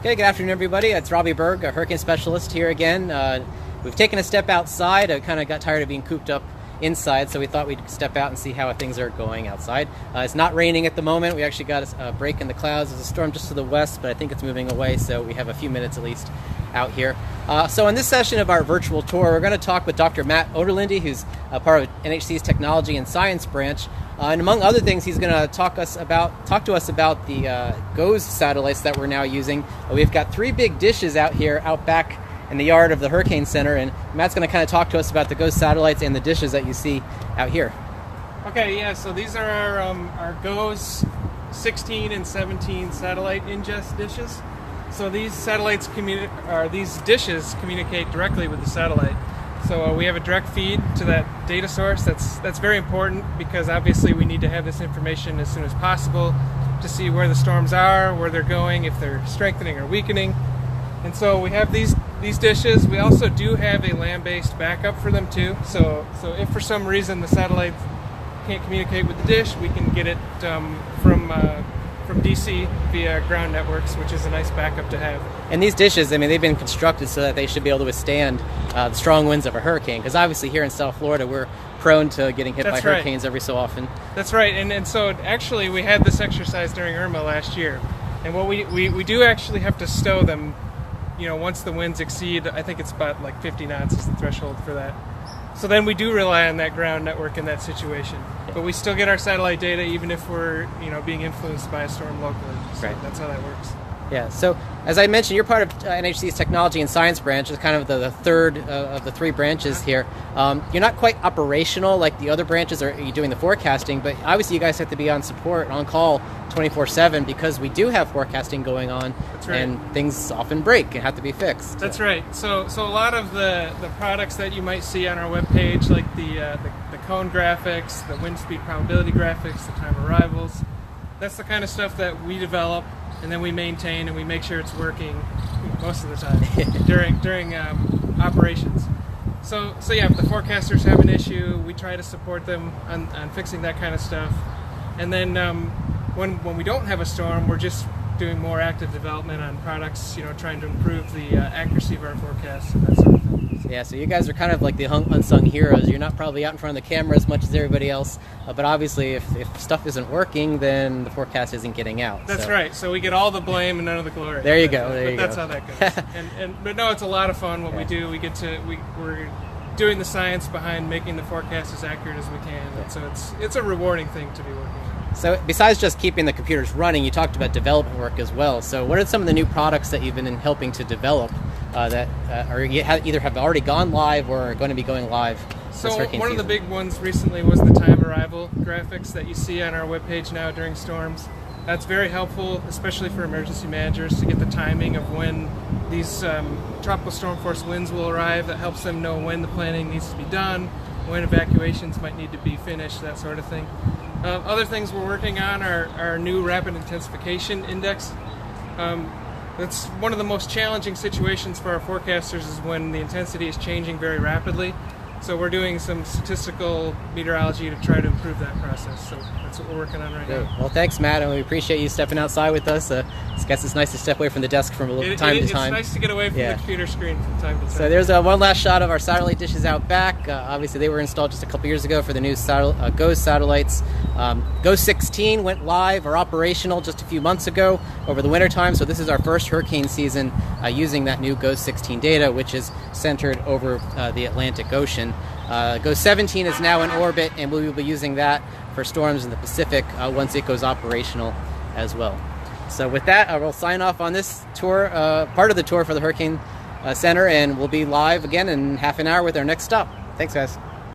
Okay, good afternoon, everybody. It's Robbie Berg, a hurricane specialist here again. We've taken a step outside. I kind of got tired of being cooped up inside, so we thought we'd step out and see how things are going outside. It's not raining at the moment. We actually got a break in the clouds. There's a storm just to the west, but I think it's moving away, so we have a few minutes at least out here. So in this session of our virtual tour, we're going to talk with Dr. Matt Oderlinde, who's a part of NHC's Technology and Science branch. And among other things, he's going to talk to us about the GOES satellites that we're now using. We've got 3 big dishes out here, out back in the yard of the Hurricane Center, and Matt's going to kind of talk to us about the GOES satellites and the dishes that you see out here. Okay, yeah, so these are our GOES 16 and 17 satellite ingest dishes. So these satellites these dishes communicate directly with the satellite. So we have a direct feed to that data source. That's very important because obviously we need to have this information as soon as possible to see where the storms are, where they're going, if they're strengthening or weakening. And so we have these dishes. We also do have a land-based backup for them too. So if for some reason the satellite can't communicate with the dish, we can get it from DC via ground networks, which is a nice backup to have. And these dishes, I mean, they've been constructed so that they should be able to withstand the strong winds of a hurricane, because obviously here in South Florida we're prone to getting hit by hurricanes every so often. That's right, and so actually we had this exercise during Irma last year, and what we do actually have to stow them, once the winds exceed, I think it's about like 50 knots is the threshold for that. So then we do rely on that ground network in that situation. But we still get our satellite data even if we're, being influenced by a storm locally. So right. That's how that works. Yeah, so as I mentioned, you're part of NHC's Technology and Science branch. It's kind of the third of the 3 branches here. You're not quite operational like the other branches, or you're doing the forecasting, but obviously you guys have to be on support, on call 24/7, because we do have forecasting going on. That's right. And things often break and have to be fixed. That's right. So a lot of the products that you might see on our webpage, like the cone graphics, the wind speed probability graphics, the time arrivals, that's the kind of stuff that we develop and then we maintain and we make sure it's working most of the time during operations. So yeah, if the forecasters have an issue, we try to support them on fixing that kind of stuff. And then when we don't have a storm, we're just doing more active development on products, trying to improve the accuracy of our forecasts and that sort of thing. Yeah, so you guys are kind of like the unsung heroes. You're not probably out in front of the camera as much as everybody else, but obviously if stuff isn't working, then the forecast isn't getting out. That's right. So we get all the blame and none of the glory. There you go. That's how that goes. But no, it's a lot of fun what we do. We're doing the science behind making the forecast as accurate as we can. And so it's a rewarding thing to be working on. So besides just keeping the computers running, you talked about development work as well. So what are some of the new products that you've been helping to develop that either have already gone live or are going to be going live? So one of the big ones recently was the time arrival graphics that you see on our webpage now during storms. That's very helpful, especially for emergency managers, to get the timing of when these tropical storm force winds will arrive. That helps them know when the planning needs to be done, when evacuations might need to be finished, that sort of thing. Other things we're working on are our new rapid intensification index. That's one of the most challenging situations for our forecasters, is when the intensity is changing very rapidly. So we're doing some statistical meteorology to try to improve that process. So that's what we're working on right now. Well, thanks, Matt, and we appreciate you stepping outside with us. I guess it's nice to step away from the desk from time to time. It's nice to get away from the computer screen from time to time. So there's one last shot of our satellite dishes out back. Obviously, they were installed just a couple years ago for the new GOES satellites. GOES 16 went live or operational just a few months ago over the wintertime. So this is our first hurricane season using that new GOES 16 data, which is centered over the Atlantic Ocean. GOES 17 is now in orbit, and we will be using that for storms in the Pacific once it goes operational as well. So with that, we'll sign off on this tour, part of the tour for the Hurricane Center, and we'll be live again in half an hour with our next stop. Thanks, guys.